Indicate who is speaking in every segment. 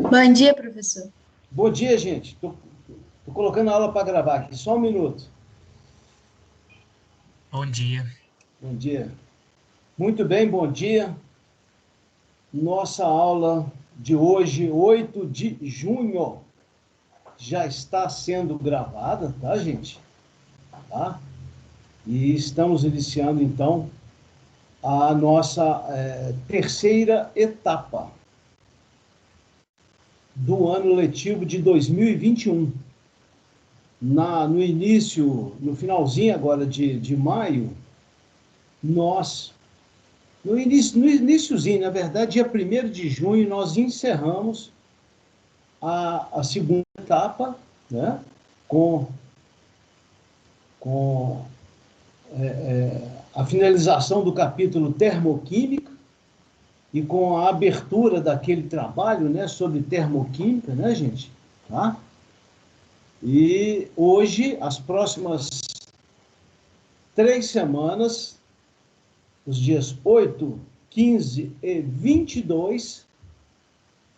Speaker 1: Bom dia, professor.
Speaker 2: Bom dia, gente. Estou colocando a aula para gravar aqui. Só um minuto.
Speaker 3: Bom dia.
Speaker 2: Bom dia. Muito bem, bom dia. Nossa aula de hoje, 8 de junho, já está sendo gravada, tá, gente? Tá? E estamos iniciando, então, a nossa terceira etapa do ano letivo de 2021. No início, no finalzinho agora de maio, no iniciozinho, na verdade, dia 1º de junho, nós encerramos a segunda etapa, né, com a finalização do capítulo Termoquímica e com a abertura daquele trabalho, né, sobre termoquímica, né, gente? Tá? E hoje, as próximas 3 semanas, os dias 8, 15 e 22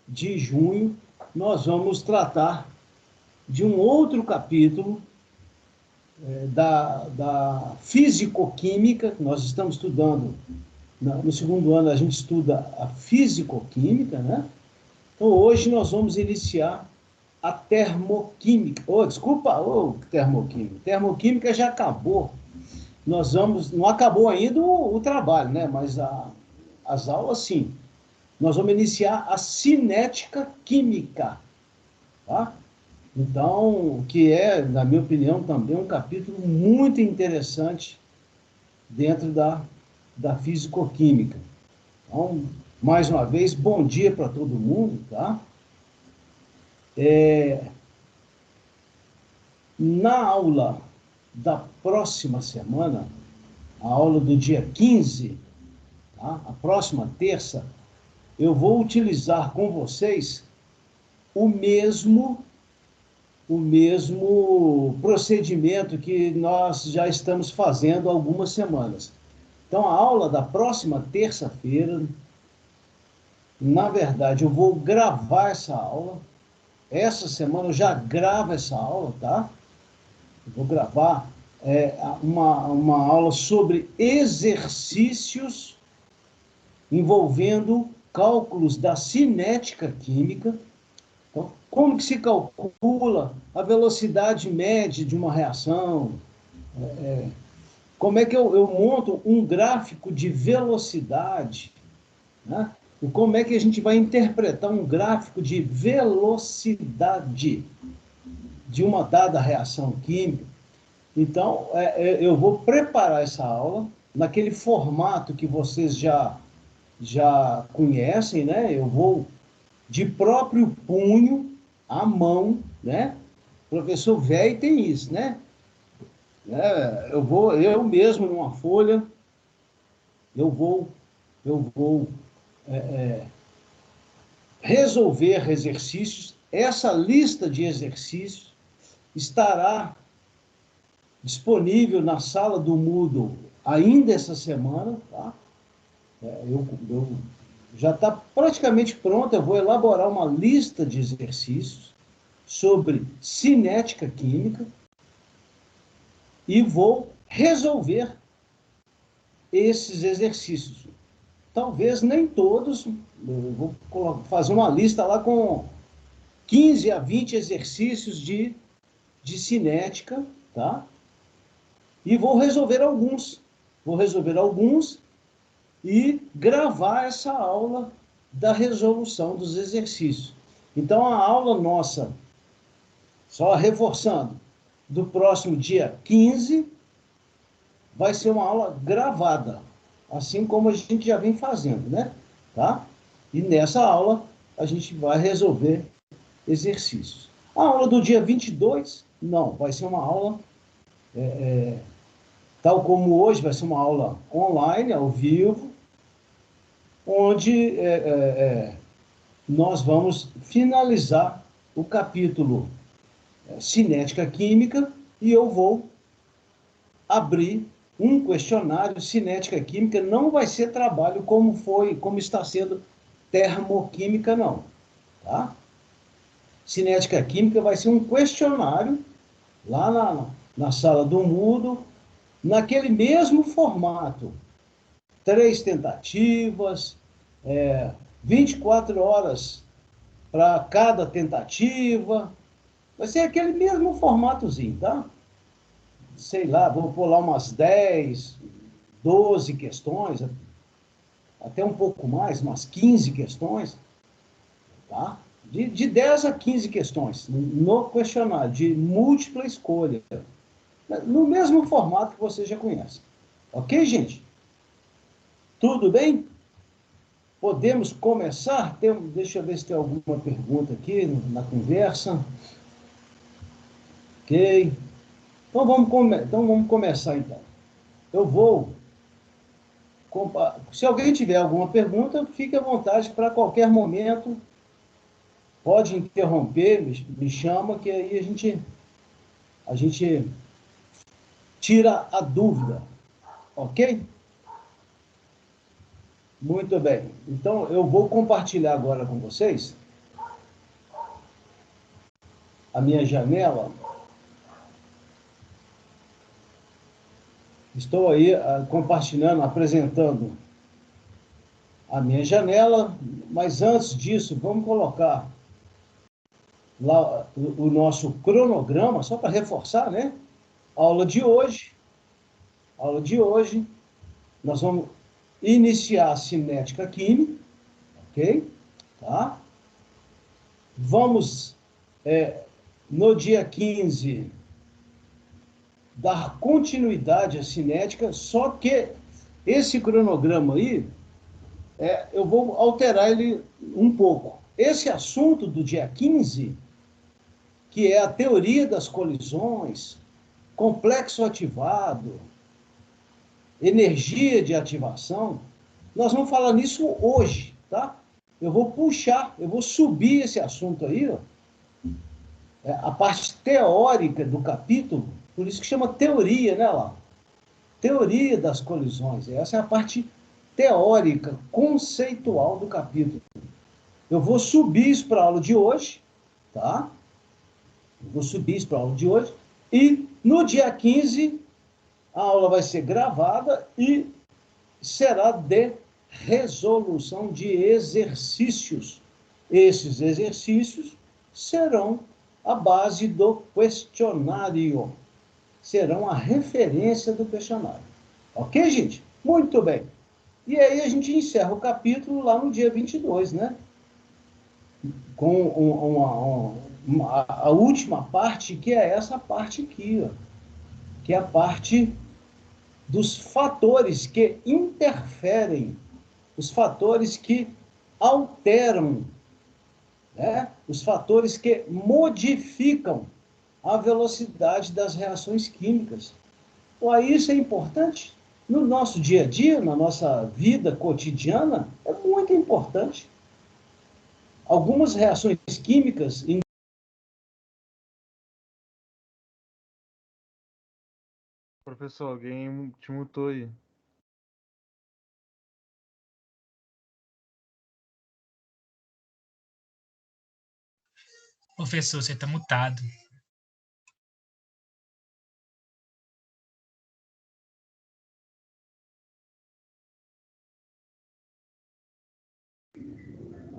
Speaker 2: de junho, nós vamos tratar de um outro capítulo da fisicoquímica. Nós estamos estudando, no segundo ano a gente estuda a fisicoquímica, né? Então hoje nós vamos iniciar a termoquímica. Termoquímica. Termoquímica já acabou. Não acabou ainda o trabalho, né? Mas as aulas, sim. Nós vamos iniciar a cinética química, tá? Então, que é, na minha opinião, também um capítulo muito interessante dentro da fisicoquímica. Então, mais uma vez, bom dia para todo mundo, tá? Na aula da próxima semana, a aula do dia 15, tá? A próxima terça, eu vou utilizar com vocês o mesmo procedimento que nós já estamos fazendo há algumas semanas. Então, a aula da próxima terça-feira, na verdade, eu vou gravar essa aula. Essa semana eu já gravo essa aula, tá? Eu vou gravar uma aula sobre exercícios envolvendo cálculos da cinética química. Então, como que se calcula a velocidade média de uma reação? Como é que eu monto um gráfico de velocidade? Né? E como é que a gente vai interpretar um gráfico de velocidade de uma dada reação química? Então, eu vou preparar essa aula naquele formato que vocês já conhecem, né? Eu vou de próprio punho, à mão, né? O professor velho tem isso, né? Eu mesmo, numa folha, eu vou resolver exercícios. Essa lista de exercícios estará disponível na sala do Moodle ainda essa semana, tá? Já está praticamente pronto. Eu vou elaborar uma lista de exercícios sobre cinética química e vou resolver esses exercícios. Talvez nem todos, eu vou fazer uma lista lá com 15 a 20 exercícios de cinética, tá? E vou resolver alguns. E gravar essa aula da resolução dos exercícios. Então, a aula nossa, só reforçando, do próximo dia 15, vai ser uma aula gravada, assim como a gente já vem fazendo, né? Tá? E nessa aula, a gente vai resolver exercícios. A aula do dia 22, não, vai ser uma aula, tal como hoje, vai ser uma aula online, ao vivo, onde nós vamos finalizar o capítulo cinética química e eu vou abrir um questionário. Cinética química não vai ser trabalho como está sendo termoquímica, não. Tá? cinética química vai ser um questionário lá na sala do Moodle, naquele mesmo formato. 3 tentativas, 24 horas para cada tentativa. Vai ser aquele mesmo formatozinho, tá? Sei lá, vou pôr lá umas 10, 12 questões, até um pouco mais, umas 15 questões, tá? De 10 a 15 questões no questionário, de múltipla escolha, no mesmo formato que você já conhece. Ok, gente? Tudo bem? Podemos começar? Deixa eu ver se tem alguma pergunta aqui na conversa. Ok. Então vamos começar, então. Eu vou... Se alguém tiver alguma pergunta, fique à vontade para qualquer momento. Pode interromper, me chama, que aí a gente tira a dúvida. Ok? Muito bem. Então, eu vou compartilhar agora com vocês a minha janela. Estou aí compartilhando, apresentando a minha janela, mas antes disso, vamos colocar lá o nosso cronograma, só para reforçar, né? Aula de hoje, nós vamos iniciar a cinética química, ok? Tá? Vamos, no dia 15, dar continuidade à cinética, só que esse cronograma aí, eu vou alterar ele um pouco. Esse assunto do dia 15, que é a teoria das colisões, complexo ativado, energia de ativação, nós vamos falar nisso hoje, tá? Eu vou puxar, eu vou subir esse assunto aí, ó, a parte teórica do capítulo, por isso que chama teoria, né, lá? Teoria das colisões. Essa é a parte teórica, conceitual do capítulo. Eu vou subir isso para a aula de hoje, tá? Eu vou subir isso para a aula de hoje, e no dia 15, a aula vai ser gravada e será de resolução de exercícios. Esses exercícios serão a base do questionário, serão a referência do questionário. Ok, gente? Muito bem. E aí a gente encerra o capítulo lá no dia 22, né? Com a última parte, que é essa parte aqui, ó, que é a parte dos fatores que interferem, os fatores que alteram, né? Os fatores que modificam a velocidade das reações químicas. Então, isso é importante. No nosso dia a dia, na nossa vida cotidiana, é muito importante. Algumas reações químicas...
Speaker 1: Professor, alguém te mutou aí.
Speaker 3: Professor, você está mutado.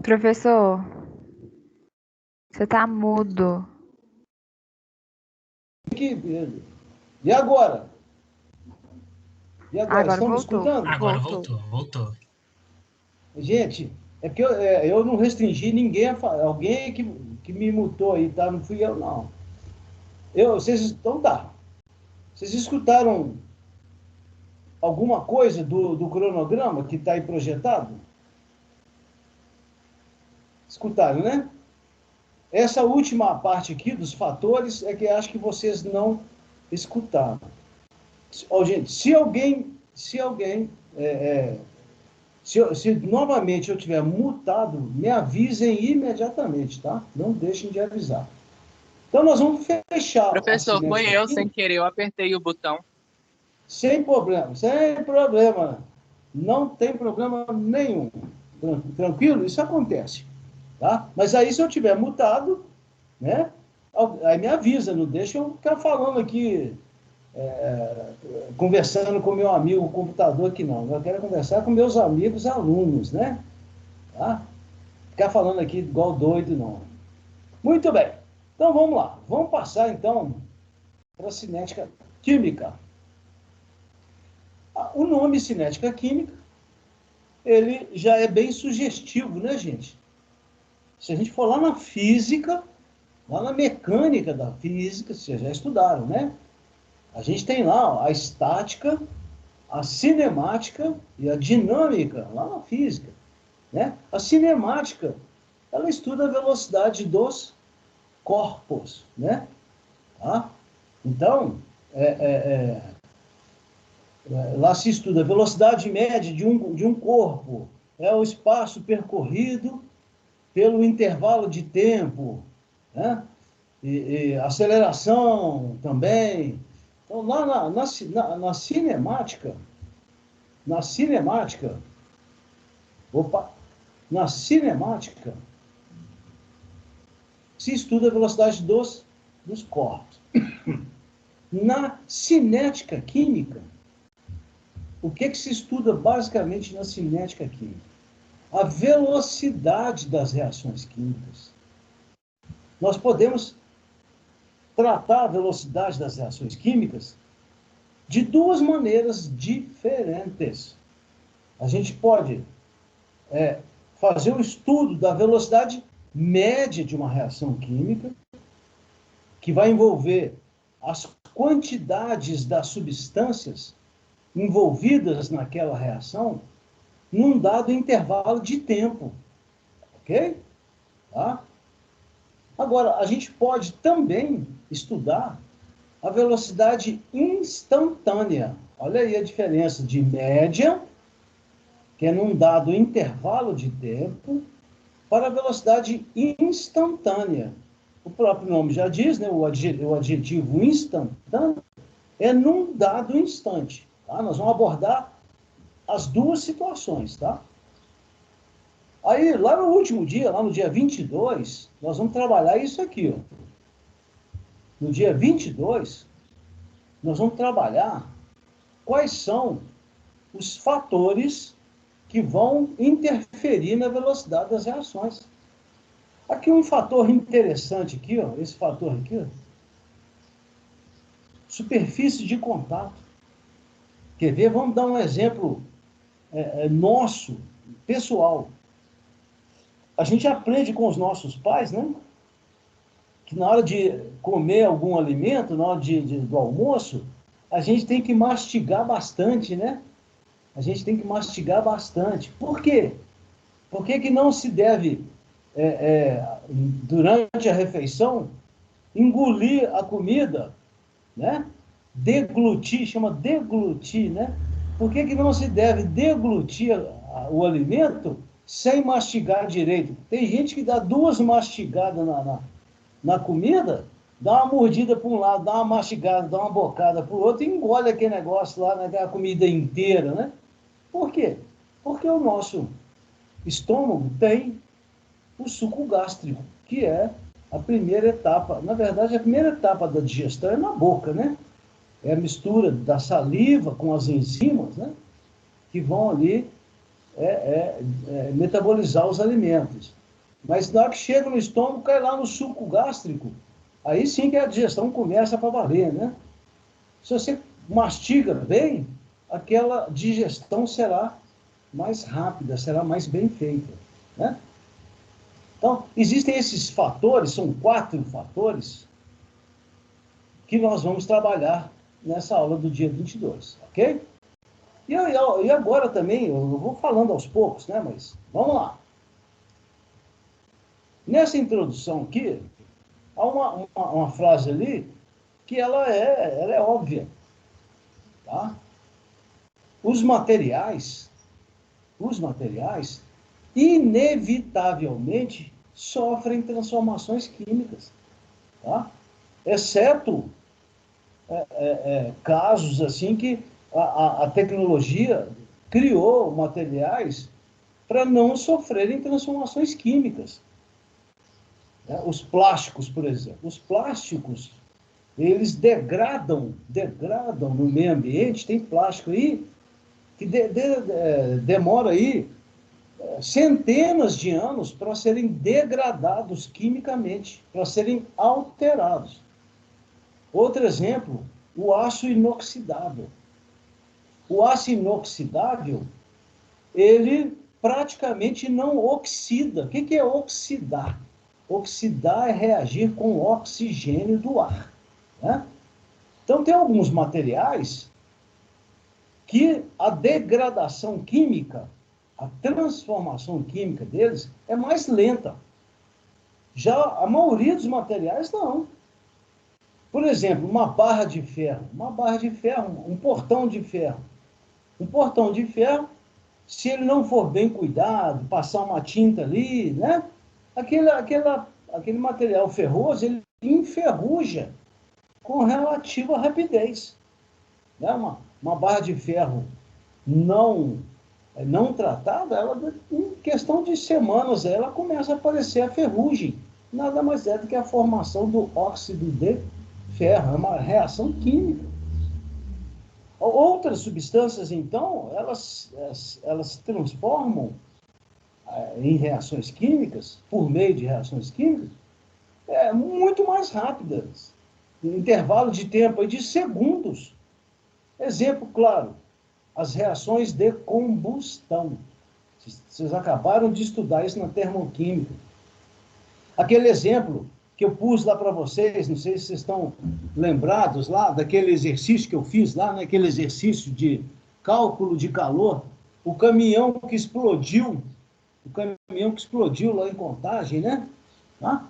Speaker 4: Professor, você tá mudo.
Speaker 2: E agora? E agora?
Speaker 4: Agora
Speaker 2: Estão me
Speaker 4: voltou.
Speaker 2: escutando?
Speaker 3: Agora voltou.
Speaker 2: Gente, é que eu não restringi ninguém a falar. Alguém que me mutou aí, tá? Não fui eu, não. Então tá. Vocês escutaram alguma coisa do cronograma que está aí projetado? Escutaram, né? Essa última parte aqui dos fatores é que acho que vocês não escutaram. Gente, se novamente eu tiver mutado, me avisem imediatamente, tá? Não deixem de avisar. Então, nós vamos fechar.
Speaker 5: Professor, foi eu sem querer, eu apertei o botão.
Speaker 2: Sem problema, sem problema. Não tem problema nenhum. Tranquilo? Isso acontece. Tá? Mas aí, se eu tiver mutado, né? Aí me avisa, não deixa eu ficar falando aqui, conversando com meu amigo computador aqui, não. Eu quero conversar com meus amigos alunos, né? Tá? Ficar falando aqui igual doido, não. Muito bem. Então, vamos lá. Vamos passar, então, para a cinética química. O nome cinética química, ele já é bem sugestivo, né, gente? Se a gente for lá na física, lá na mecânica da física, vocês já estudaram, né? A gente tem lá ó, a estática, a cinemática e a dinâmica, lá na física, né? A cinemática, ela estuda a velocidade dos corpos, né? Tá? Então, lá se estuda a velocidade média de um corpo, é o espaço percorrido pelo intervalo de tempo, né? E aceleração também. Então, lá na cinemática, se estuda a velocidade dos corpos. Na cinética química, o que se estuda basicamente na cinética química? A velocidade das reações químicas. Nós podemos tratar a velocidade das reações químicas de duas maneiras diferentes. A gente pode fazer o estudo da velocidade média de uma reação química, que vai envolver as quantidades das substâncias envolvidas naquela reação num dado intervalo de tempo. Ok? Tá? Agora, a gente pode também estudar a velocidade instantânea. Olha aí a diferença de média, que é num dado intervalo de tempo, para a velocidade instantânea. O próprio nome já diz, né? O adjetivo instantâneo é num dado instante. Tá? Nós vamos abordar as duas situações, tá? Aí, lá no último dia, lá no dia 22, nós vamos trabalhar isso aqui, ó. No dia 22, nós vamos trabalhar quais são os fatores que vão interferir na velocidade das reações. Aqui um fator interessante aqui, ó, esse fator aqui, ó, superfície de contato. Quer ver? Vamos dar um exemplo nosso, pessoal. A gente aprende com os nossos pais, né? Que na hora de comer algum alimento, na hora do almoço, a gente tem que mastigar bastante, né? A gente tem que mastigar bastante. Por quê? Por que não se deve, durante a refeição, engolir a comida, né? Deglutir, chama deglutir, né? Por que não se deve deglutir o alimento sem mastigar direito? Tem gente que dá duas mastigadas na comida, dá uma mordida para um lado, dá uma mastigada, dá uma bocada para o outro e engole aquele negócio lá, né, a comida inteira, né? Por quê? Porque o nosso estômago tem o suco gástrico, que é a primeira etapa. Na verdade, a primeira etapa da digestão é na boca, né? É a mistura da saliva com as enzimas, né? Que vão ali metabolizar os alimentos. Mas na hora que chega no estômago, cai lá no suco gástrico, aí sim que a digestão começa para valer, né? Se você mastiga bem, aquela digestão será mais rápida, será mais bem feita, né? Então, existem esses fatores, são 4 fatores, que nós vamos trabalhar nessa aula do dia 22, ok? E agora também, eu vou falando aos poucos, né? Mas vamos lá. Nessa introdução aqui, há uma frase ali que ela é óbvia, tá? Os materiais, inevitavelmente, sofrem transformações químicas, tá? Exceto casos assim que a tecnologia criou materiais para não sofrerem transformações químicas. né? Os plásticos, por exemplo. Os plásticos, eles degradam no meio ambiente. Tem plástico aí que demora aí centenas de anos para serem degradados quimicamente, para serem alterados. Outro exemplo, o aço inoxidável. O aço inoxidável, ele praticamente não oxida. O que é oxidar? Oxidar é reagir com o oxigênio do ar, né? Então, tem alguns materiais que a degradação química, a transformação química deles é mais lenta. Já a maioria dos materiais, não. Por exemplo, uma barra de ferro, um portão de ferro. Um portão de ferro, se ele não for bem cuidado, passar uma tinta ali, né? Aquele material ferroso, ele enferruja com relativa rapidez. Né? Uma barra de ferro não tratada, ela, em questão de semanas, ela começa a aparecer a ferrugem. Nada mais é do que a formação do óxido de ferro, é uma reação química. Outras substâncias, então, elas se transformam em reações químicas, por meio de reações químicas, muito mais rápidas, em intervalo de tempo de segundos. Exemplo claro, as reações de combustão. Vocês acabaram de estudar isso na termoquímica. Aquele exemplo que eu pus lá para vocês, não sei se vocês estão lembrados lá, daquele exercício que eu fiz lá, né? Aquele exercício de cálculo de calor, o caminhão que explodiu lá em Contagem, né? Tá?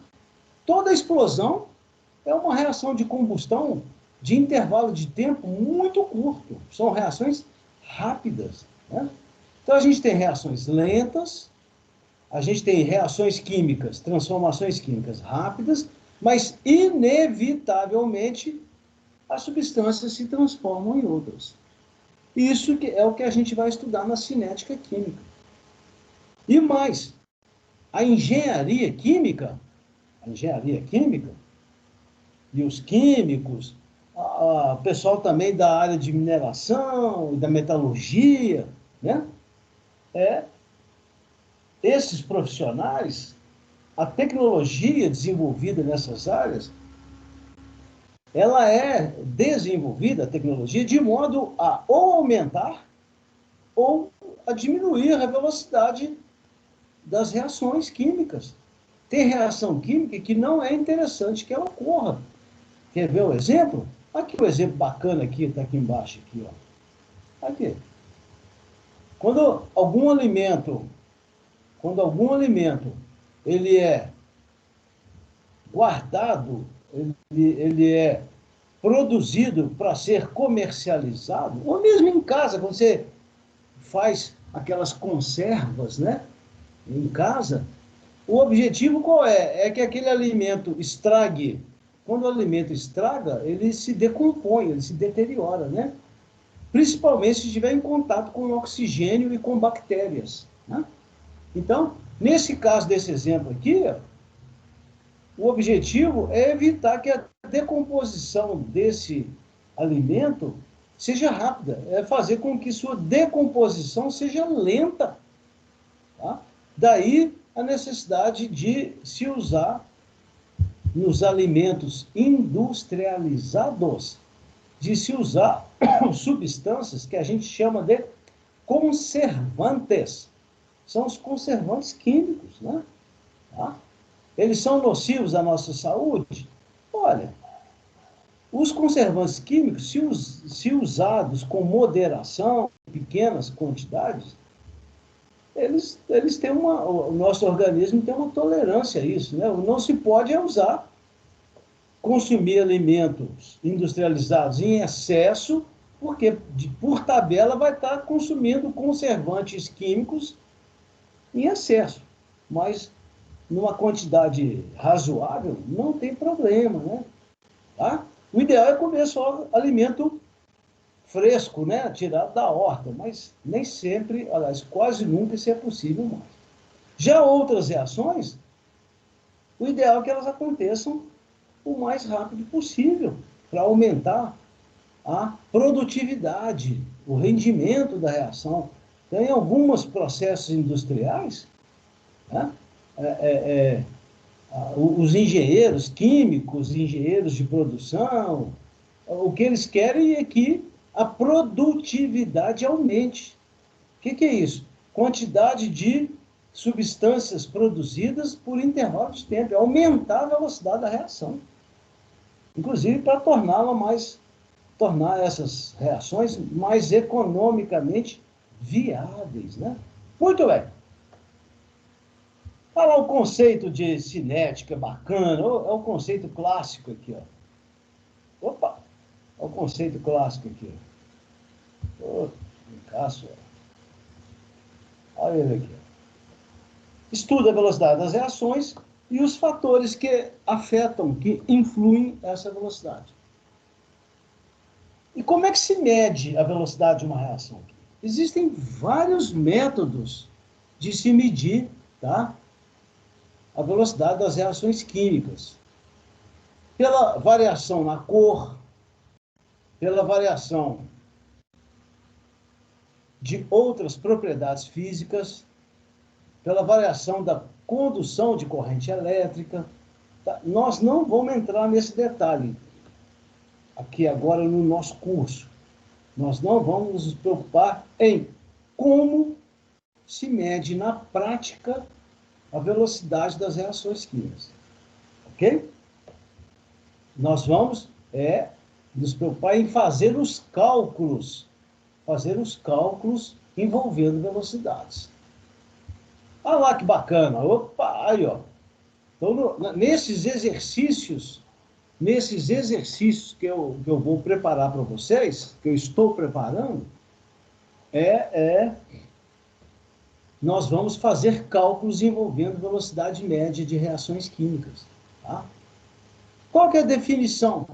Speaker 2: Toda explosão é uma reação de combustão de intervalo de tempo muito curto. São reações rápidas, né? Então, a gente tem reações lentas, a gente tem reações químicas, transformações químicas rápidas, mas, inevitavelmente, as substâncias se transformam em outras. Isso é o que a gente vai estudar na cinética química. E mais, a engenharia química e os químicos, o pessoal também da área de mineração, da metalurgia, né? Esses profissionais, a tecnologia desenvolvida nessas áreas, ela é desenvolvida, a tecnologia, de modo a ou aumentar ou a diminuir a velocidade das reações químicas. Tem reação química que não é interessante que ela ocorra. Quer ver o exemplo? Aqui o exemplo bacana aqui, está aqui embaixo. Aqui, ó. Aqui. Quando algum alimento ele é guardado, ele é produzido para ser comercializado, ou mesmo em casa, quando você faz aquelas conservas, né, em casa, o objetivo qual é? É que aquele alimento estrague. Quando o alimento estraga, ele se decompõe, ele se deteriora, né? Principalmente se estiver em contato com oxigênio e com bactérias, né? Então, nesse caso desse exemplo aqui, o objetivo é evitar que a decomposição desse alimento seja rápida, é fazer com que sua decomposição seja lenta. Tá? Daí a necessidade de se usar nos alimentos industrializados, de se usar substâncias que a gente chama de conservantes. São os conservantes químicos, né? Tá? Eles são nocivos à nossa saúde? Olha, os conservantes químicos, se usados com moderação, pequenas quantidades, eles têm o nosso organismo tem uma tolerância a isso, né? Não se pode consumir alimentos industrializados em excesso, porque, por tabela, vai estar consumindo conservantes químicos em excesso. Mas, numa quantidade razoável, não tem problema, né? Tá? O ideal é comer só alimento fresco, né? Tirado da horta, mas nem sempre, aliás, quase nunca isso é possível mais. Já outras reações, O ideal é que elas aconteçam o mais rápido possível, para aumentar a produtividade, o rendimento da reação. Então, em alguns processos industriais, né, os engenheiros químicos, engenheiros de produção, o que eles querem é que a produtividade aumente. O que é isso? Quantidade de substâncias produzidas por intervalo de tempo, é aumentar a velocidade da reação. Inclusive para tornar essas reações mais economicamente viáveis, né? Muito bem. Olha lá o conceito de cinética bacana, é o conceito clássico aqui, ó. Opa! Olha o conceito clássico aqui. Caço, olha ele aqui. Estuda a velocidade das reações e os fatores que afetam, que influem essa velocidade. E como é que se mede a velocidade de uma reação? Existem vários métodos de se medir, tá, a velocidade das reações químicas. Pela variação na cor, pela variação de outras propriedades físicas, pela variação da condução de corrente elétrica. Tá? Nós não vamos entrar nesse detalhe aqui agora no nosso curso. Nós não vamos nos preocupar em como se mede na prática a velocidade das reações químicas. Ok? Nós vamos nos preocupar em fazer os cálculos envolvendo velocidades. Olha lá que bacana. Opa, aí, ó. Então, nesses exercícios que eu vou preparar para vocês, que eu estou preparando, nós vamos fazer cálculos envolvendo velocidade média de reações químicas. Tá? Qual que é a definição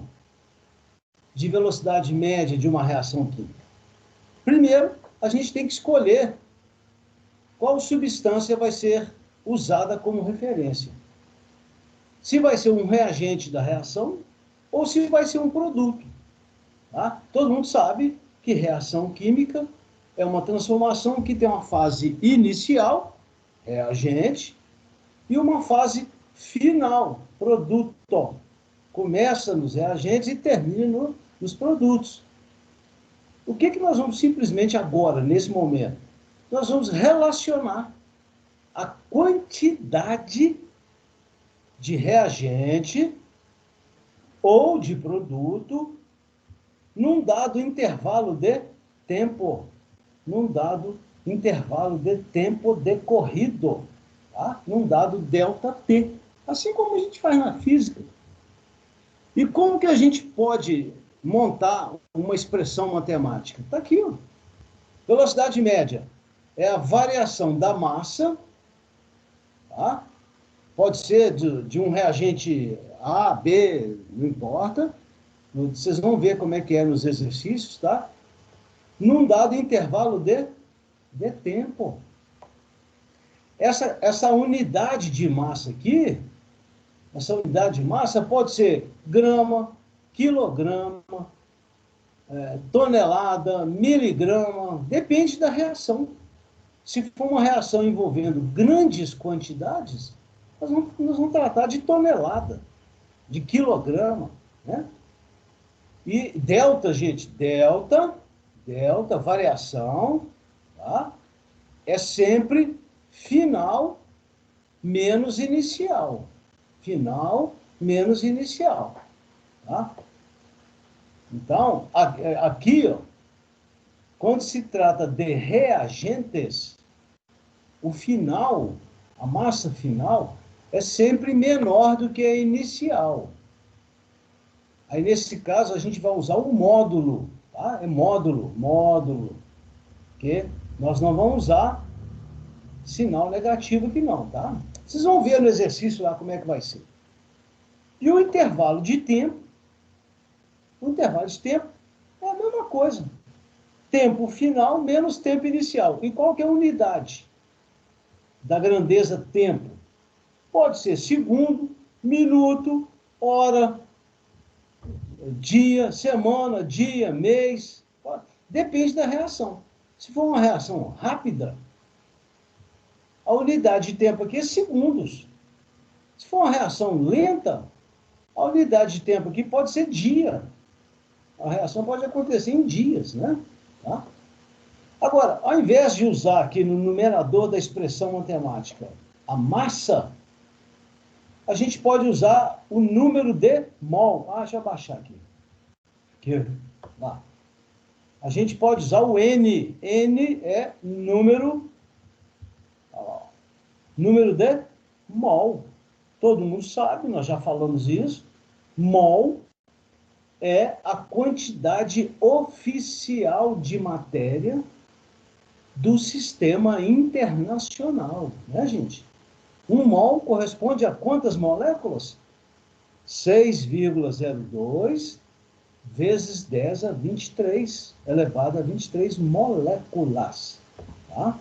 Speaker 2: de velocidade média de uma reação química? Primeiro, a gente tem que escolher qual substância vai ser usada como referência. Se vai ser um reagente da reação ou se vai ser um produto. Tá? Todo mundo sabe que reação química é uma transformação que tem uma fase inicial, reagente, e uma fase final, produto. Começa nos reagentes e termina nos produtos. O que nós vamos simplesmente agora, nesse momento? Nós vamos relacionar a quantidade de reagente ou de produto num dado intervalo de tempo. Num dado intervalo de tempo decorrido. Tá? Num dado ΔT. Assim como a gente faz na física. E como que a gente pode montar uma expressão matemática? Está aqui, ó. Velocidade média é a variação da massa, tá? Pode ser de um reagente A, B, não importa. Vocês vão ver como é que é nos exercícios, tá? Num dado intervalo de tempo. Essa unidade de massa aqui, essa unidade de massa pode ser grama, quilograma, tonelada, miligrama, depende da reação. Se for uma reação envolvendo grandes quantidades, nós vamos tratar de tonelada, de quilograma, né? E delta, gente, delta, variação, tá? É sempre final menos inicial. Final menos inicial, tá? Então, aqui, ó, quando se trata de reagentes, o final, a massa final, é sempre menor do que a inicial. Aí, nesse caso, a gente vai usar o módulo, tá? É módulo, que nós não vamos usar sinal negativo aqui não, tá? Vocês vão ver no exercício lá como é que vai ser. E o intervalo de tempo é a mesma coisa. Tempo final menos tempo inicial. E qual que é a unidade da grandeza tempo? Pode ser segundo, minuto, hora, dia, semana, dia, mês. Depende da reação. Se for uma reação rápida, a unidade de tempo aqui é segundos. Se for uma reação lenta, a unidade de tempo aqui pode ser dia. A reação pode acontecer em dias, né? Tá? Agora, ao invés de usar aqui no numerador da expressão matemática a massa, a gente pode usar o número de mol. Deixa eu abaixar aqui. Lá. A gente pode usar o N. N é número... número de mol. Todo mundo sabe, nós já falamos isso. Mol é a quantidade oficial de matéria do sistema internacional, né, gente? Um mol corresponde a quantas moléculas? 6,02 vezes 10 a 23, elevado a 23 moléculas, tá?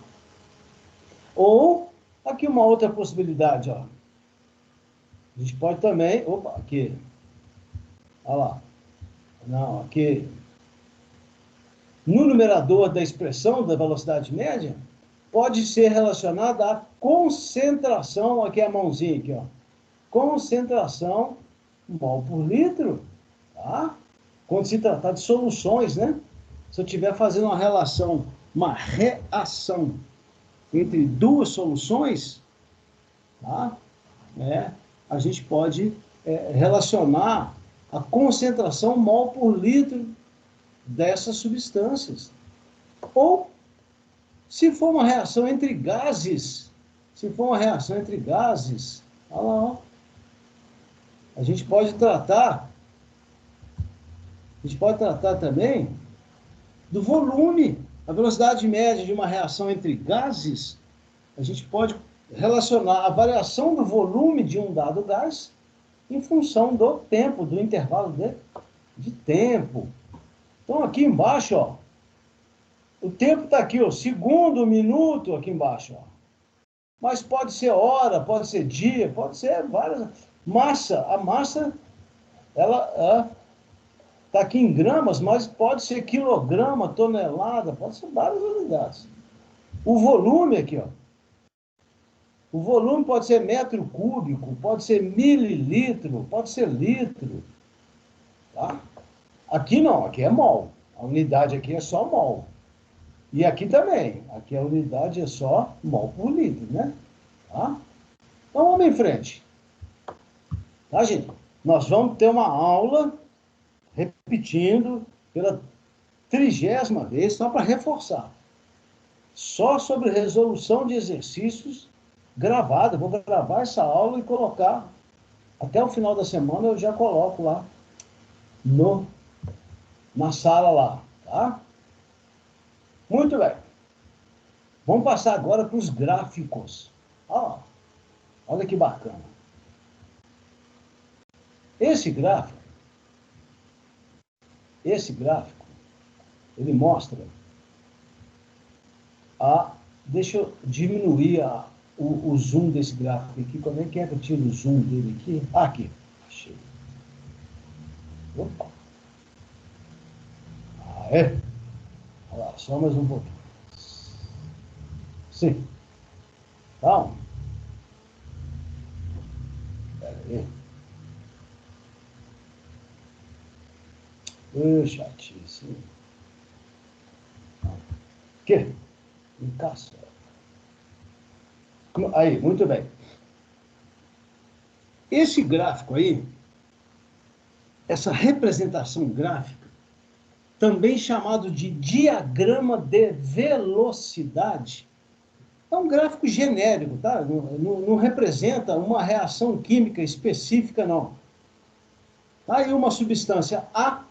Speaker 2: Ou, aqui uma outra possibilidade, ó. A gente pode também, opa, aqui, olha lá, não, aqui, no numerador da expressão da velocidade média, pode ser relacionada à concentração, aqui é a mãozinha, aqui, ó, concentração mol por litro, tá? Quando se tratar de soluções, né? Se eu estiver fazendo uma relação, uma reação entre duas soluções, tá? A gente pode relacionar a concentração mol por litro dessas substâncias. Ou, se for uma reação entre gases, olha lá, ó, a gente pode tratar também do volume, a velocidade média de uma reação entre gases. A gente pode relacionar a variação do volume de um dado gás em função do tempo, do intervalo de tempo. Então, aqui embaixo, ó, o tempo está aqui, ó, segundo, minuto, aqui embaixo, ó. Mas pode ser hora, pode ser dia, pode ser várias... Massa, a massa, ela está aqui em gramas, mas pode ser quilograma, tonelada, pode ser várias unidades. O volume aqui, ó. O volume pode ser metro cúbico, pode ser mililitro, pode ser litro. Tá? Aqui não, aqui é mol. A unidade aqui é só mol. E aqui também. Aqui a unidade é só mol por litro, né? Tá? Então vamos em frente. Tá, gente? Nós vamos ter uma aula, repetindo, pela 30ª vez, só para reforçar. Só sobre resolução de exercícios gravada. Vou gravar essa aula e colocar, até o final da semana eu já coloco lá na sala lá, tá? Muito bem. Vamos passar agora para os gráficos. Olha que bacana. Esse gráfico, ele mostra deixa eu diminuir o zoom desse gráfico aqui. Como é que eu tiro o zoom dele aqui? Aqui. Achei. Opa. Olha lá, só mais um pouquinho. Sim. Então. Espera aí. Chatice. Que? Encaixa. Aí, muito bem. Esse gráfico aí, essa representação gráfica, também chamado de diagrama de velocidade, é um gráfico genérico, tá? Não representa uma reação química específica, não. Tá aí uma substância A,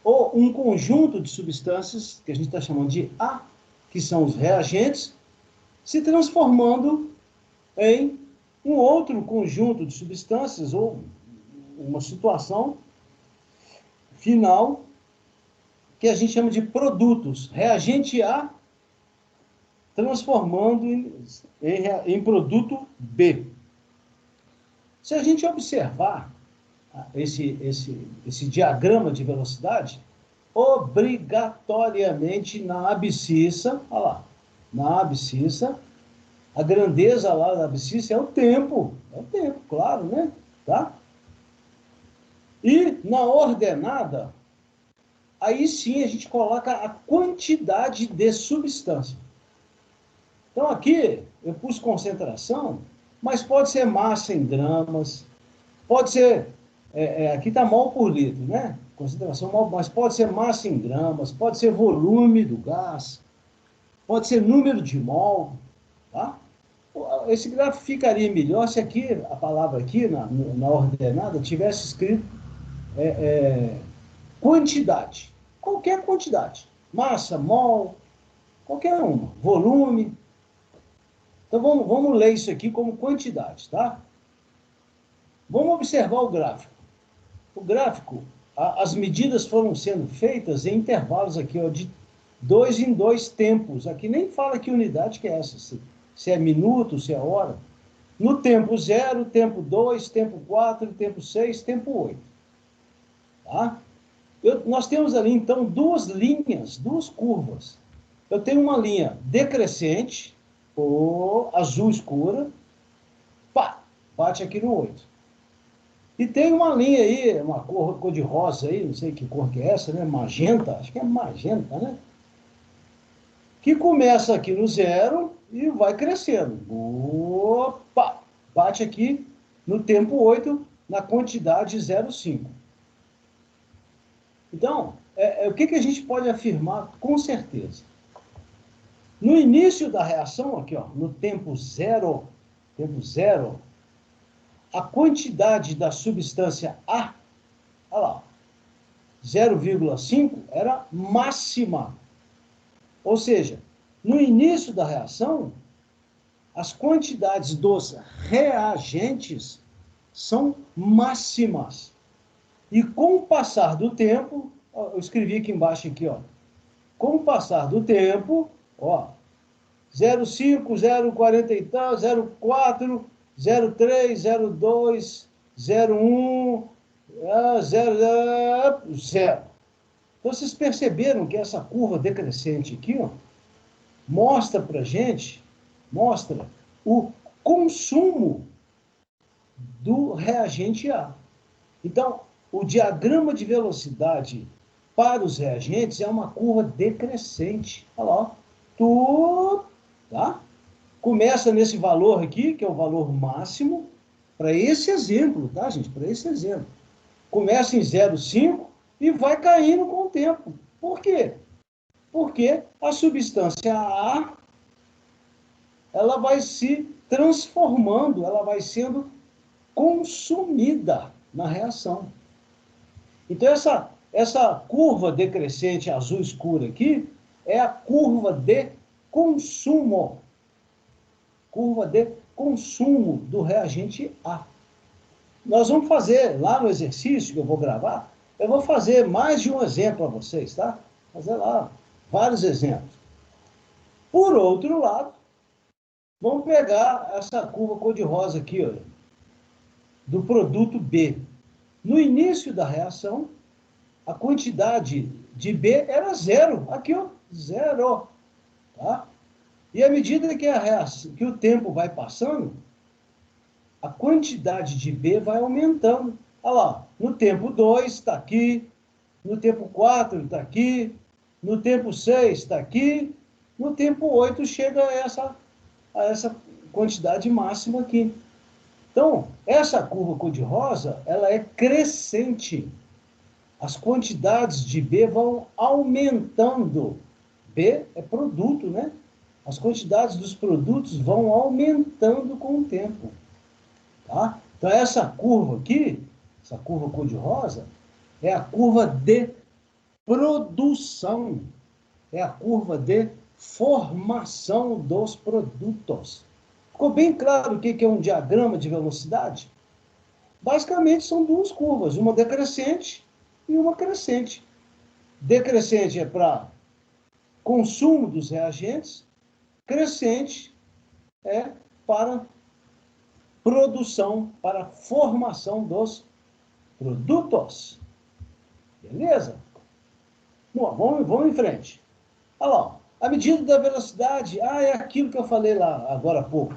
Speaker 2: ou um conjunto de substâncias, que a gente está chamando de A, que são os reagentes, se transformando em um outro conjunto de substâncias, ou uma situação final, que a gente chama de produtos. Reagente A transformando em produto B. Se a gente observar esse diagrama de velocidade, obrigatoriamente na abscissa, olha lá, na abscissa, a grandeza lá da abscissa é o tempo, claro, né? Tá? E na ordenada, aí sim a gente coloca a quantidade de substância. Então aqui eu pus concentração, mas pode ser massa em gramas, pode ser, aqui está mol por litro, né? Concentração mol, mas pode ser massa em gramas, pode ser volume do gás, pode ser número de mol, tá? Esse gráfico ficaria melhor se aqui, a palavra aqui, na ordenada, tivesse escrito quantidade. Qualquer quantidade. Massa, mol, qualquer uma. Volume. Então, vamos ler isso aqui como quantidade, tá? Vamos observar o gráfico. O gráfico, as medidas foram sendo feitas em intervalos aqui, ó, de 2 em 2 tempos. Aqui nem fala que unidade que é essa, se é minuto, se é hora. No tempo 0, tempo 2, tempo 4, tempo 6, tempo 8. Tá? Nós temos ali, então, duas linhas, duas curvas. Eu tenho uma linha decrescente, ou azul escura, pá, bate aqui no 8. E tem uma linha aí, uma cor de rosa aí, não sei que cor que é essa, né? Magenta, acho que é magenta, né? Que começa aqui no 0 e vai crescendo. Opa! Bate aqui no tempo 8, na quantidade 0,5. Então, o que a gente pode afirmar com certeza? No início da reação, aqui, ó, no tempo zero, a quantidade da substância A, olha lá, 0,5 era máxima. Ou seja, no início da reação, as quantidades dos reagentes são máximas. E com o passar do tempo, eu escrevi aqui embaixo, aqui, ó, com o passar do tempo, ó, 0,5, 0,40 e tal, 0,4, 0,3, 0,2, 0,1, 0. Então, vocês perceberam que essa curva decrescente aqui, ó, mostra para a gente, mostra o consumo do reagente A. Então, o diagrama de velocidade para os reagentes é uma curva decrescente. Olha lá, tudo, tá? Começa nesse valor aqui, que é o valor máximo, para esse exemplo, tá, gente? Para esse exemplo. Começa em 0,5 e vai caindo com o tempo. Por quê? Porque a substância A, ela vai se transformando, ela vai sendo consumida na reação. Então, essa curva decrescente azul escura aqui é a curva de consumo. Curva de consumo do reagente A. Nós vamos fazer, lá no exercício que eu vou gravar, eu vou fazer mais de um exemplo a vocês, tá? Fazer lá vários exemplos. Por outro lado, vamos pegar essa curva cor-de-rosa aqui, ó, do produto B. No início da reação, a quantidade de B era 0. Aqui, ó, 0. Tá? E à medida que o tempo vai passando, a quantidade de B vai aumentando. Olha lá, no tempo 2 está aqui, no tempo 4 está aqui, no tempo 6 está aqui, no tempo 8 chega a essa quantidade máxima aqui. Então, essa curva cor-de-rosa, ela é crescente. As quantidades de B vão aumentando. B é produto, né? As quantidades dos produtos vão aumentando com o tempo. Tá? Então, essa curva aqui, essa curva cor-de-rosa, é a curva de produção. É a curva de formação dos produtos. Ficou bem claro o que é um diagrama de velocidade? Basicamente, são duas curvas, uma decrescente e uma crescente. Decrescente é para consumo dos reagentes, crescente para produção, para formação dos produtos. Beleza? Bom, vamos em frente. Olha lá, a medida da velocidade, é aquilo que eu falei lá agora há pouco.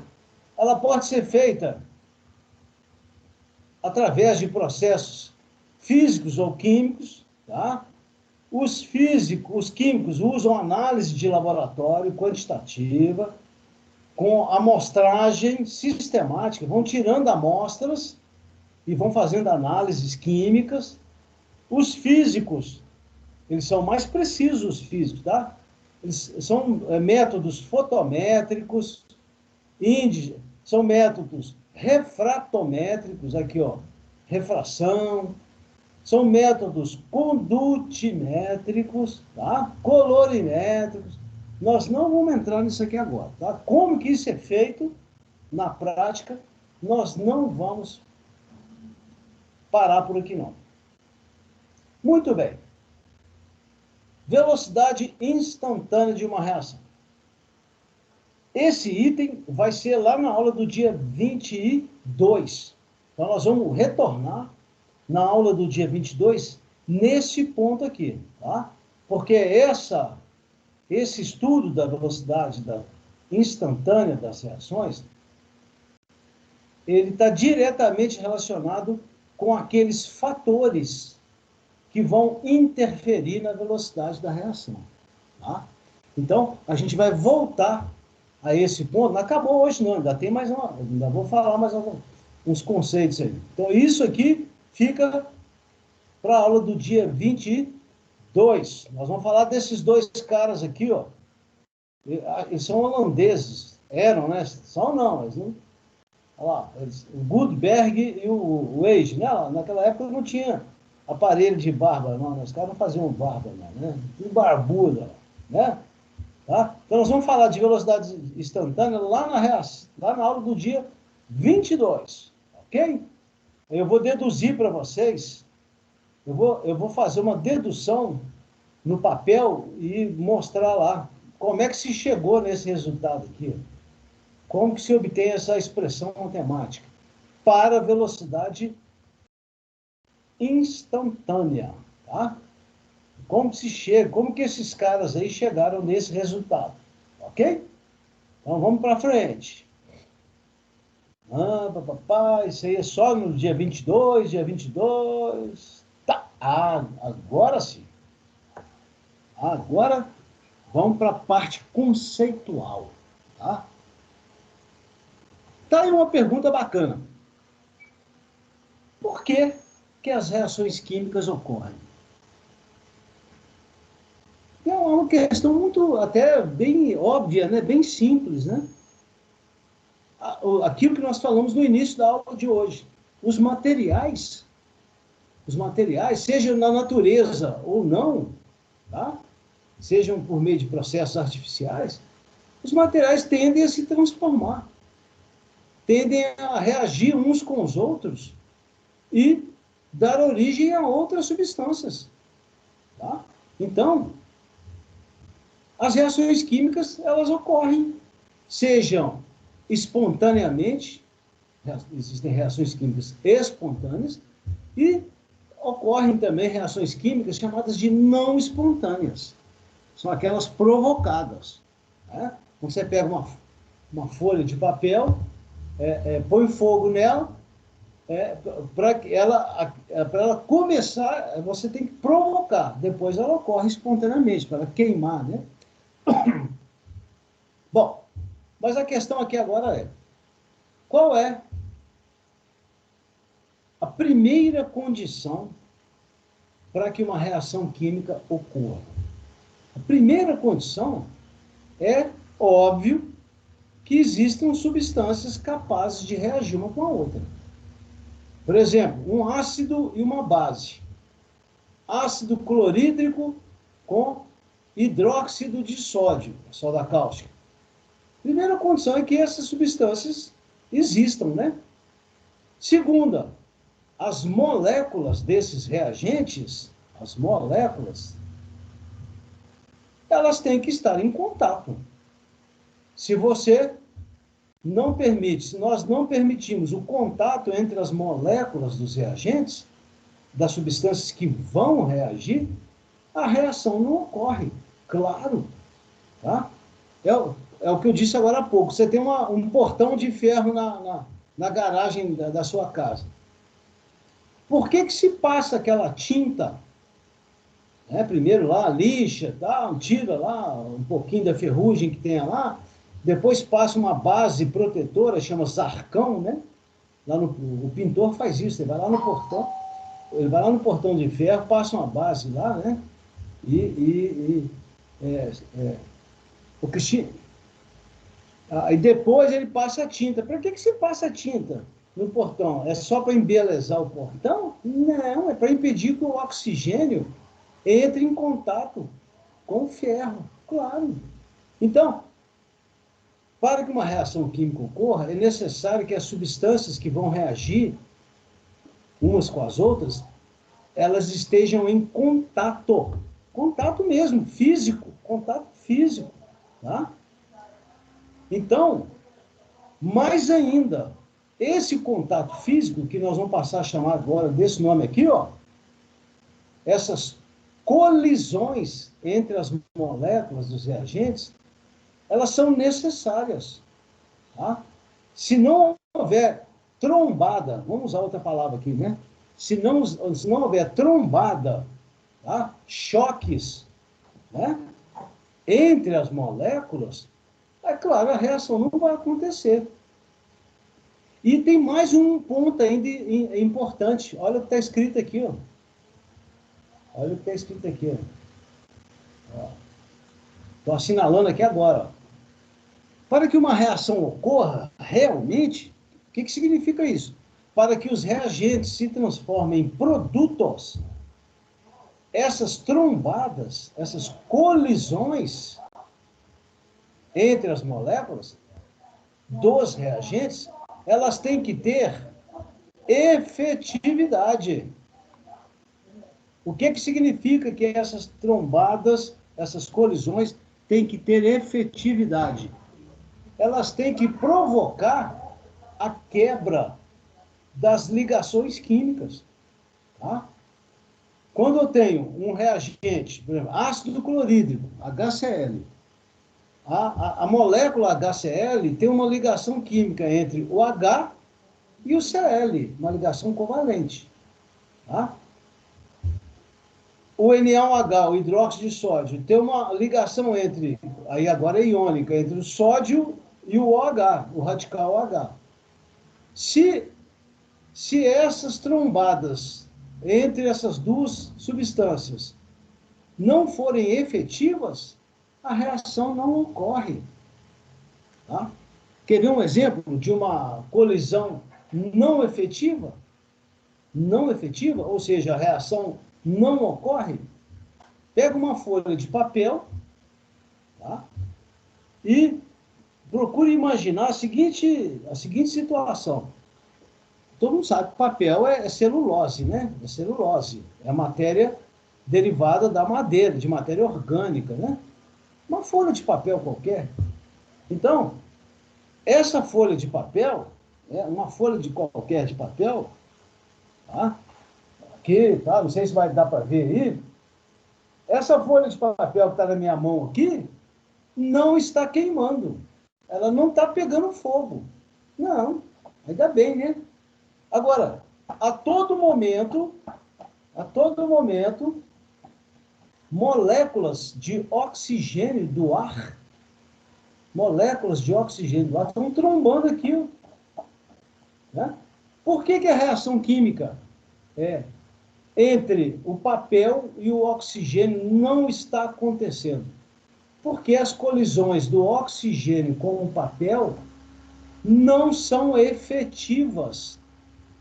Speaker 2: Ela pode ser feita através de processos físicos ou químicos, tá? Os químicos usam análise de laboratório quantitativa, com amostragem sistemática, vão tirando amostras e vão fazendo análises químicas. Os físicos, eles são mais precisos, os físicos, tá? Eles são métodos fotométricos, são métodos refratométricos, aqui, ó, refração, são métodos condutimétricos, tá? Colorimétricos. Nós não vamos entrar nisso aqui agora, tá? Como que isso é feito na prática, nós não vamos parar por aqui, não. Muito bem. Velocidade instantânea de uma reação. Esse item vai ser lá na aula do dia 22. Então, nós vamos retornar na aula do dia 22 nesse ponto aqui, tá? Porque esse estudo da velocidade instantânea das reações, ele está diretamente relacionado com aqueles fatores que vão interferir na velocidade da reação, tá? Então, a gente vai voltar a esse ponto. Não acabou hoje, não. Ainda vou falar mais uns conceitos aí. Então, isso aqui fica para a aula do dia 22. Nós vamos falar desses dois caras aqui, ó. Eles são holandeses. Eram, né? São não, eles não. Olha lá, o Gutenberg e o Weige, né? Naquela época não tinha aparelho de barba, não. Os caras não faziam barba, não, né? Tudo barbudo, né? Tá? Então, nós vamos falar de velocidade instantânea lá na aula do dia 22, ok? Eu vou deduzir para vocês, eu vou fazer uma dedução no papel e mostrar lá como é que se chegou nesse resultado aqui. Como que se obtém essa expressão matemática para velocidade instantânea, tá? Como que esses caras aí chegaram nesse resultado, ok? Então, vamos para frente. Isso aí é só no dia 22, Tá, agora sim. Agora, vamos para a parte conceitual, tá? Tá aí uma pergunta bacana. Por que as reações químicas ocorrem? É uma questão muito, até bem óbvia, né? Bem simples, né? Aquilo que nós falamos no início da aula de hoje. Os materiais, sejam na natureza ou não, tá? Sejam por meio de processos artificiais, os materiais tendem a se transformar, tendem a reagir uns com os outros e dar origem a outras substâncias, tá? Então, as reações químicas, elas ocorrem, sejam espontaneamente, existem reações químicas espontâneas, e ocorrem também reações químicas chamadas de não espontâneas. São aquelas provocadas, né? Então, você pega uma folha de papel, põe fogo nela, para ela começar, você tem que provocar, depois ela ocorre espontaneamente, para ela queimar, né? Bom, mas a questão aqui agora é, qual é a primeira condição para que uma reação química ocorra? A primeira condição é, óbvio, que existam substâncias capazes de reagir uma com a outra. Por exemplo, um ácido e uma base. Ácido clorídrico com hidróxido de sódio, soda cáustica. Primeira condição é que essas substâncias existam, né? Segunda, as moléculas desses reagentes, elas têm que estar em contato. Se você não permite, se nós não permitimos o contato entre as moléculas dos reagentes, das substâncias que vão reagir, a reação não ocorre. Claro. Tá? É o que eu disse agora há pouco. Você tem um portão de ferro na garagem da sua casa. Por que se passa aquela tinta? Primeiro lá, lixa, tá? Tira lá um pouquinho da ferrugem que tem lá, depois passa uma base protetora, chama Zarcão, né? O pintor faz isso, ele vai lá no portão de ferro, passa uma base lá, né? O Cristina. Aí depois ele passa a tinta. Para que se passa a tinta no portão? É só para embelezar o portão? Não, é para impedir que o oxigênio entre em contato com o ferro, claro. Então, para que uma reação química ocorra, é necessário que as substâncias que vão reagir umas com as outras, elas estejam em contato. Contato mesmo, físico. Contato físico. Tá? Então, mais ainda, esse contato físico, que nós vamos passar a chamar agora desse nome aqui, ó, essas colisões entre as moléculas dos reagentes, elas são necessárias. Tá? Se não houver trombada, vamos usar outra palavra aqui, né? Se não houver trombada, tá? Choques, né? Entre as moléculas, é claro, a reação não vai acontecer. E tem mais um ponto ainda importante. Olha o que está escrito aqui, ó. Olha o que está escrito aqui, ó. Estou assinalando aqui agora. Ó. Para que uma reação ocorra realmente, o que significa isso? Para que os reagentes se transformem em produtos, essas trombadas, essas colisões entre as moléculas dos reagentes, elas têm que ter efetividade. O que significa que essas trombadas, essas colisões, têm que ter efetividade? Elas têm que provocar a quebra das ligações químicas. Tá? Quando eu tenho um reagente, por exemplo, ácido clorídrico, HCl, a molécula HCl tem uma ligação química entre o H e o Cl, uma ligação covalente. Tá? O NaOH, o hidróxido de sódio, tem uma ligação entre, aí agora é iônica, entre o sódio e o OH, o radical OH. Se essas trombadas entre essas duas substâncias não forem efetivas, a reação não ocorre. Tá? Quer ver um exemplo de uma colisão não efetiva? Não efetiva, ou seja, a reação não ocorre? Pega uma folha de papel, tá? E procure imaginar a seguinte situação. Todo mundo sabe que papel é celulose, né? É celulose. É a matéria derivada da madeira, de matéria orgânica, né? Uma folha de papel qualquer. Então, essa folha de papel, uma folha de qualquer de papel, tá? Aqui, tá? Não sei se vai dar para ver aí. Essa folha de papel que está na minha mão aqui, não está queimando. Ela não está pegando fogo. Não, ainda bem, né? Agora, a todo momento, moléculas de oxigênio do ar, estão trombando aqui. Ó, né? Por que a reação química entre o papel e o oxigênio não está acontecendo? Porque as colisões do oxigênio com o papel não são efetivas.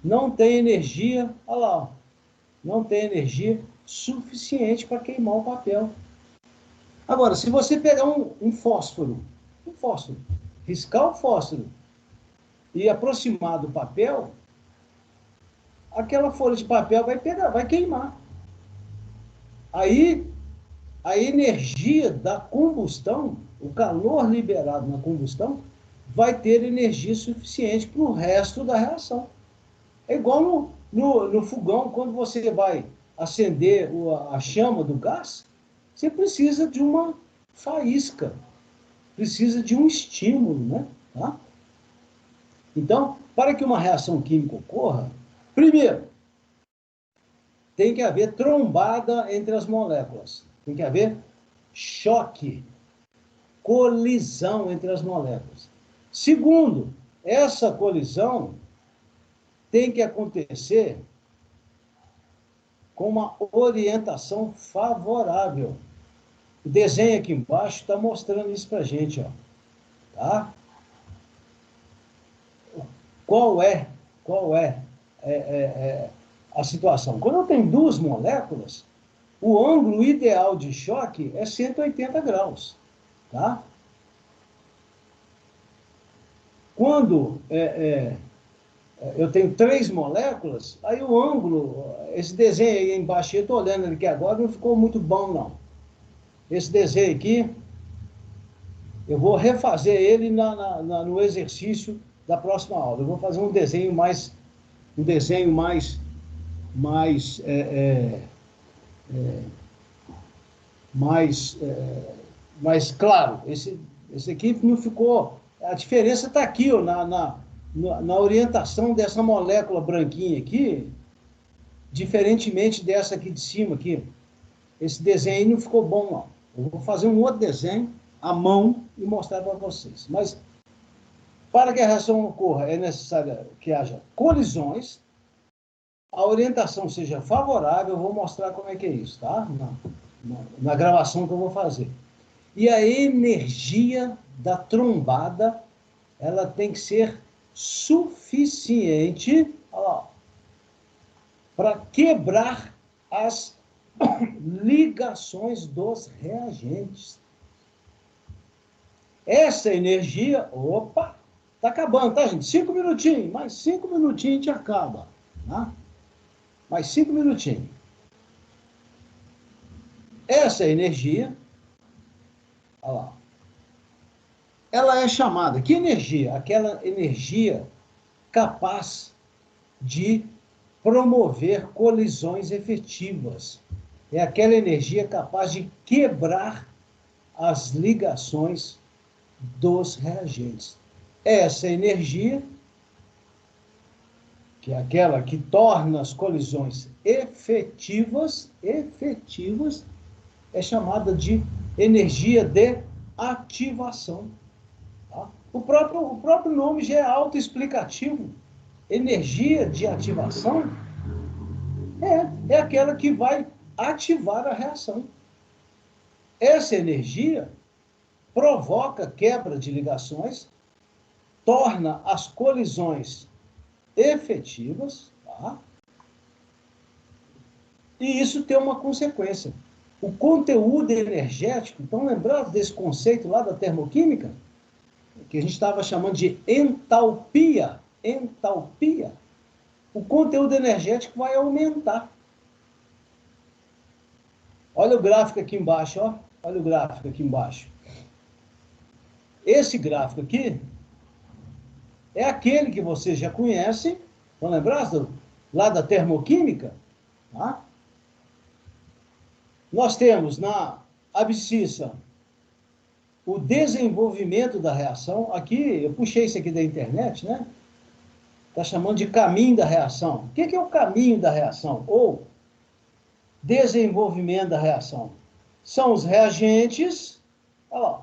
Speaker 2: Não tem energia, olha lá, ó, não tem energia suficiente para queimar o papel. Agora, se você pegar um fósforo, riscar o fósforo e aproximar do papel, aquela folha de papel vai queimar. Aí, a energia da combustão, o calor liberado na combustão vai ter energia suficiente para o resto da reação. É igual no fogão, quando você vai acender a chama do gás, você precisa de uma faísca, precisa de um estímulo, né? Tá? Então, para que uma reação química ocorra, primeiro, tem que haver trombada entre as moléculas. Tem que haver choque, colisão entre as moléculas. Segundo, essa colisão tem que acontecer com uma orientação favorável. O desenho aqui embaixo está mostrando isso para a gente, ó. Tá? Qual é a situação? Quando eu tenho duas moléculas, o ângulo ideal de choque é 180 graus. Tá? Quando eu tenho três moléculas, aí o ângulo, esse desenho aí embaixo, eu estou olhando ele aqui agora, não ficou muito bom, não. Esse desenho aqui, eu vou refazer ele no exercício da próxima aula. Eu vou fazer um desenho mais claro. Esse aqui não ficou... A diferença está aqui, ó, na orientação dessa molécula branquinha aqui, diferentemente dessa aqui de cima. Aqui. Esse desenho aí não ficou bom, não. Eu vou fazer um outro desenho à mão e mostrar para vocês. Mas, para que a reação ocorra, é necessário que haja colisões, a orientação seja favorável. Eu vou mostrar como é que é isso, tá? Na gravação que eu vou fazer. E a energia da trombada, ela tem que ser suficiente para quebrar as ligações dos reagentes. Essa energia, opa, está acabando, tá, gente? 5 minutinhos, mais 5 minutinhos a gente acaba, tá? Mais 5 minutinhos. Essa energia, olha lá, ela é chamada, que energia? Aquela energia capaz de promover colisões efetivas. É aquela energia capaz de quebrar as ligações dos reagentes. Essa energia, que é aquela que torna as colisões efetivas, é chamada de energia de ativação. Tá? O próprio nome já é autoexplicativo. Energia de ativação é aquela que vai ativar a reação. Essa energia provoca quebra de ligações, torna as colisões efetivas, tá? E isso tem uma consequência. O conteúdo energético, então lembrando desse conceito lá da termoquímica, que a gente estava chamando de entalpia, o conteúdo energético vai aumentar. Olha o gráfico aqui embaixo, ó. Olha o gráfico aqui embaixo. Esse gráfico aqui é aquele que vocês já conhecem, estão lembrados? Lá da termoquímica, tá? Nós temos na abscissa o desenvolvimento da reação. Aqui, eu puxei isso aqui da internet, né? Está chamando de caminho da reação. O que é o caminho da reação? Ou desenvolvimento da reação? São os reagentes, olha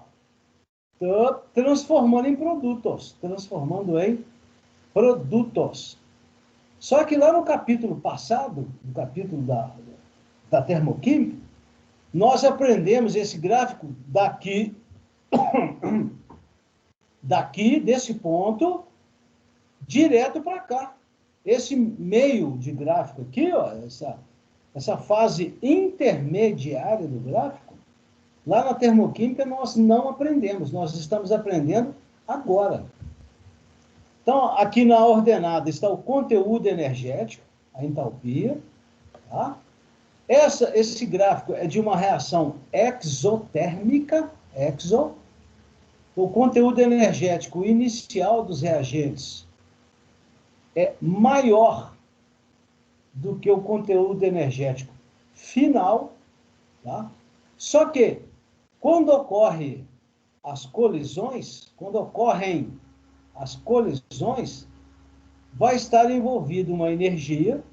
Speaker 2: lá, transformando em produtos. Só que lá no capítulo passado, no capítulo da termoquímica, nós aprendemos esse gráfico daqui, desse ponto, direto para cá. Esse meio de gráfico aqui, ó, essa fase intermediária do gráfico, lá na termoquímica nós não aprendemos, nós estamos aprendendo agora. Então, aqui na ordenada está o conteúdo energético, a entalpia, tá? Esse gráfico é de uma reação exotérmica, o conteúdo energético inicial dos reagentes é maior do que o conteúdo energético final, tá? Só que, quando ocorrem as colisões, vai estar envolvida uma energia,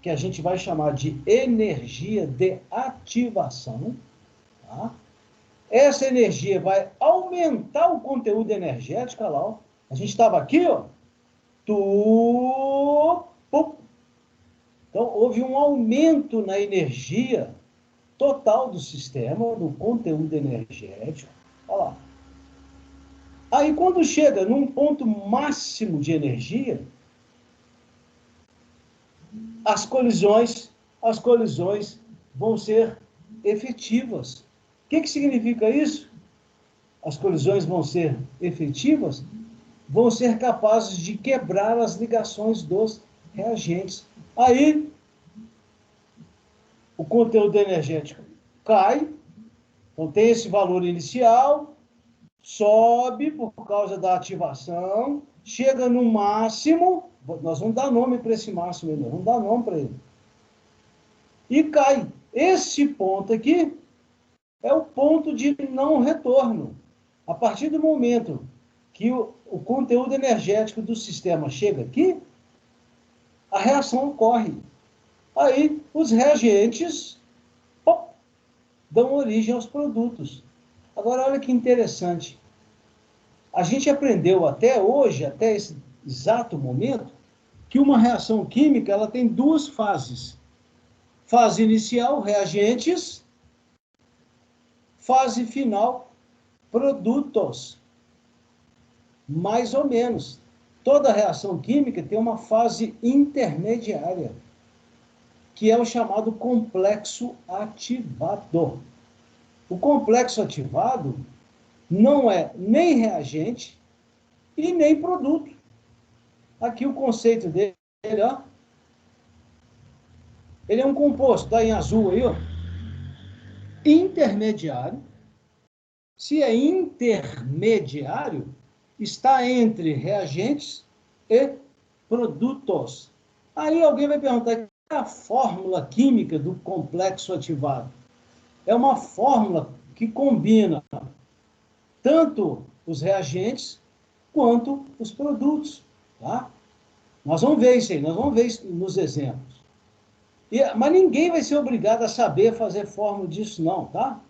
Speaker 2: que a gente vai chamar de energia de ativação, tá? Essa energia vai aumentar o conteúdo energético, olha lá, ó. A gente estava aqui, ó. Então, houve um aumento na energia total do sistema, do conteúdo energético. Olha lá. Aí, quando chega num ponto máximo de energia, as colisões vão ser efetivas. O que significa isso? As colisões vão ser efetivas, vão ser capazes de quebrar as ligações dos reagentes. Aí, o conteúdo energético cai, então tem esse valor inicial, sobe por causa da ativação, chega no máximo, nós vamos dar nome para esse máximo, nós vamos dar nome para ele, e cai. Esse ponto aqui é o ponto de não retorno. A partir do momento que o conteúdo energético do sistema chega aqui, a reação ocorre. Aí, os reagentes dão origem aos produtos. Agora, olha que interessante. A gente aprendeu até hoje, até esse exato momento, que uma reação química ela tem duas fases. Fase inicial, reagentes. Fase final, produtos. Mais ou menos. Toda reação química tem uma fase intermediária, que é o chamado complexo ativado. O complexo ativado não é nem reagente e nem produto. Aqui o conceito dele, ó. Ele é um composto, está em azul aí, ó. Intermediário. Se é intermediário, está entre reagentes e produtos. Aí alguém vai perguntar, qual é a fórmula química do complexo ativado? É uma fórmula que combina tanto os reagentes quanto os produtos, tá? Nós vamos ver isso aí, nós vamos ver isso nos exemplos. Mas ninguém vai ser obrigado a saber fazer fórmula disso, não, tá?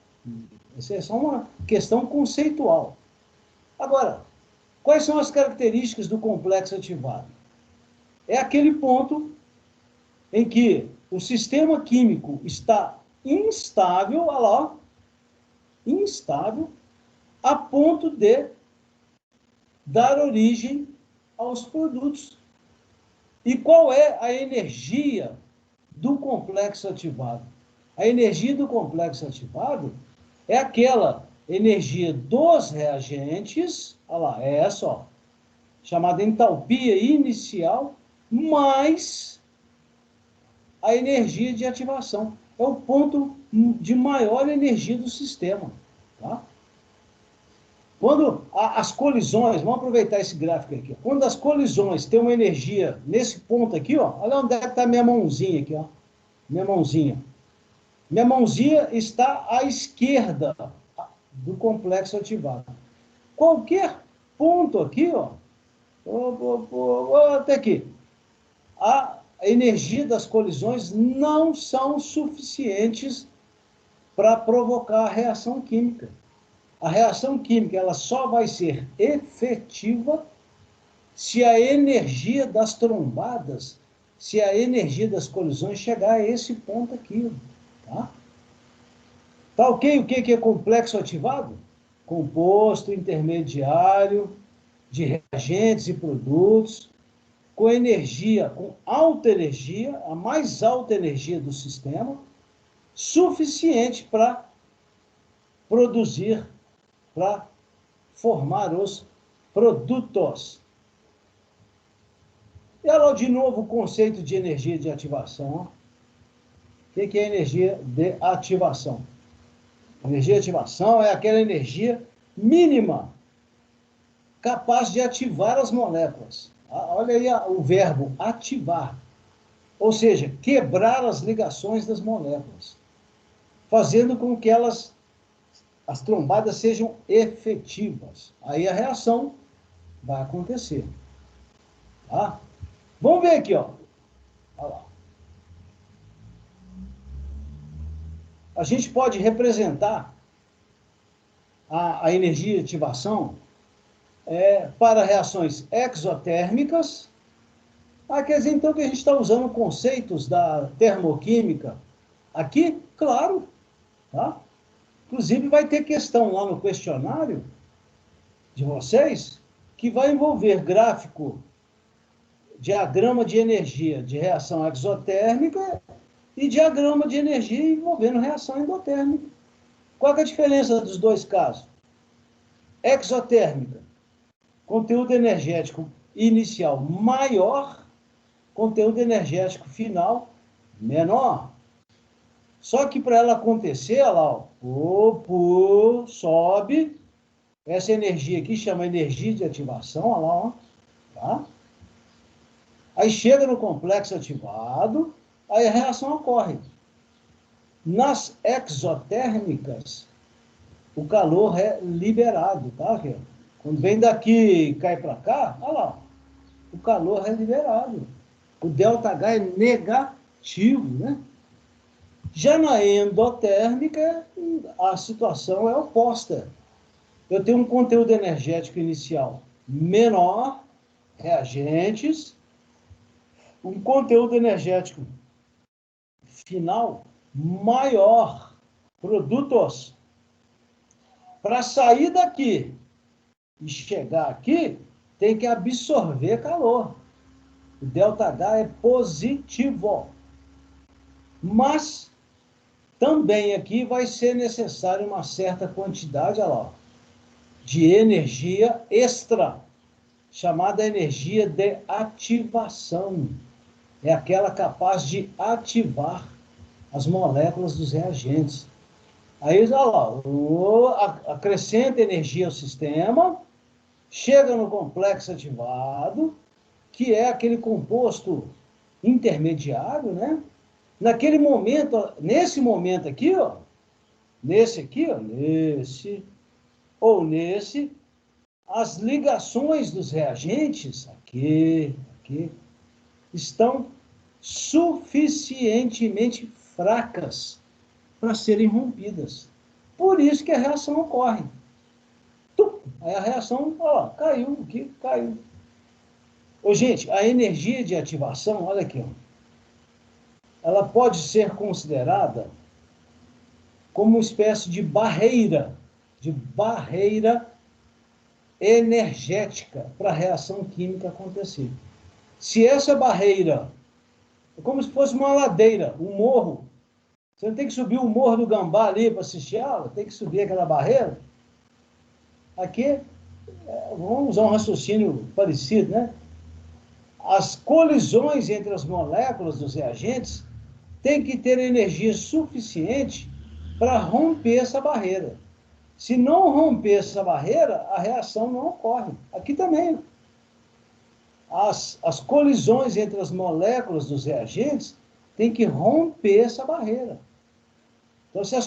Speaker 2: Isso é só uma questão conceitual. Agora, quais são as características do complexo ativado? É aquele ponto em que o sistema químico está instável, olha lá, instável, a ponto de dar origem aos produtos. E qual é a energia do complexo ativado? A energia do complexo ativado é aquela energia dos reagentes, olha lá, é essa, ó, chamada entalpia inicial, mais a energia de ativação. É o ponto de maior energia do sistema, tá? Quando as colisões, vamos aproveitar esse gráfico aqui, quando as colisões têm uma energia nesse ponto aqui, ó, olha onde é que está a minha mãozinha aqui, ó, minha mãozinha. Minha mãozinha está à esquerda do complexo ativado. Qualquer ponto aqui, ó, até aqui, a energia das colisões não são suficientes para provocar a reação química. A reação química ela só vai ser efetiva se a energia das trombadas, se a energia das colisões chegar a esse ponto aqui. Tá? Tá ok? O que é complexo ativado? Composto intermediário de reagentes e produtos com energia, com alta energia, a mais alta energia do sistema, suficiente para produzir, para formar os produtos. E olha de novo o conceito de energia de ativação. O que é energia de ativação? Energia de ativação é aquela energia mínima capaz de ativar as moléculas. Olha aí o verbo ativar. Ou seja, quebrar as ligações das moléculas, fazendo com que as trombadas sejam efetivas. Aí a reação vai acontecer. Tá? Vamos ver aqui, ó. Olha lá. A gente pode representar a energia de ativação para reações exotérmicas. Quer dizer, então, que a gente está usando conceitos da termoquímica aqui? Claro. Tá? Inclusive, vai ter questão lá no questionário de vocês que vai envolver gráfico, diagrama de energia de reação exotérmica e diagrama de energia envolvendo reação endotérmica. Qual é a diferença dos dois casos? Exotérmica, conteúdo energético inicial maior, conteúdo energético final menor. Só que para ela acontecer, olha lá, ó, sobe, essa energia aqui chama energia de ativação, olha lá, ó, tá? Aí chega no complexo ativado, aí a reação ocorre. Nas exotérmicas, o calor é liberado, tá? Quando vem daqui e cai para cá, olha lá, o calor é liberado. O ΔH é negativo, né? Já na endotérmica, a situação é oposta. Eu tenho um conteúdo energético inicial menor, reagentes, um conteúdo energético final maior, produtos. Para sair daqui e chegar aqui, tem que absorver calor. O ΔH é positivo. Mas também aqui vai ser necessário uma certa quantidade, olha lá, de energia extra, chamada energia de ativação. É aquela capaz de ativar as moléculas dos reagentes. Aí, olha lá, acrescenta energia ao sistema, chega no complexo ativado, que é aquele composto intermediário, né? Naquele momento, nesse momento aqui, ó, nesse, as ligações dos reagentes, aqui, estão suficientemente fracas para serem rompidas. Por isso que a reação ocorre. Aí a reação, ó, caiu aqui, caiu. Ô, gente, a energia de ativação, olha aqui, ó, ela pode ser considerada como uma espécie de barreira energética para a reação química acontecer. Se essa barreira é como se fosse uma ladeira, um morro, você não tem que subir o morro do Gambá ali para assistir a aula, tem que subir aquela barreira. Aqui, vamos usar um raciocínio parecido, né? As colisões entre as moléculas dos reagentes têm que ter energia suficiente para romper essa barreira. Se não romper essa barreira, a reação não ocorre. Aqui também. As colisões entre as moléculas dos reagentes têm que romper essa barreira. Então, se as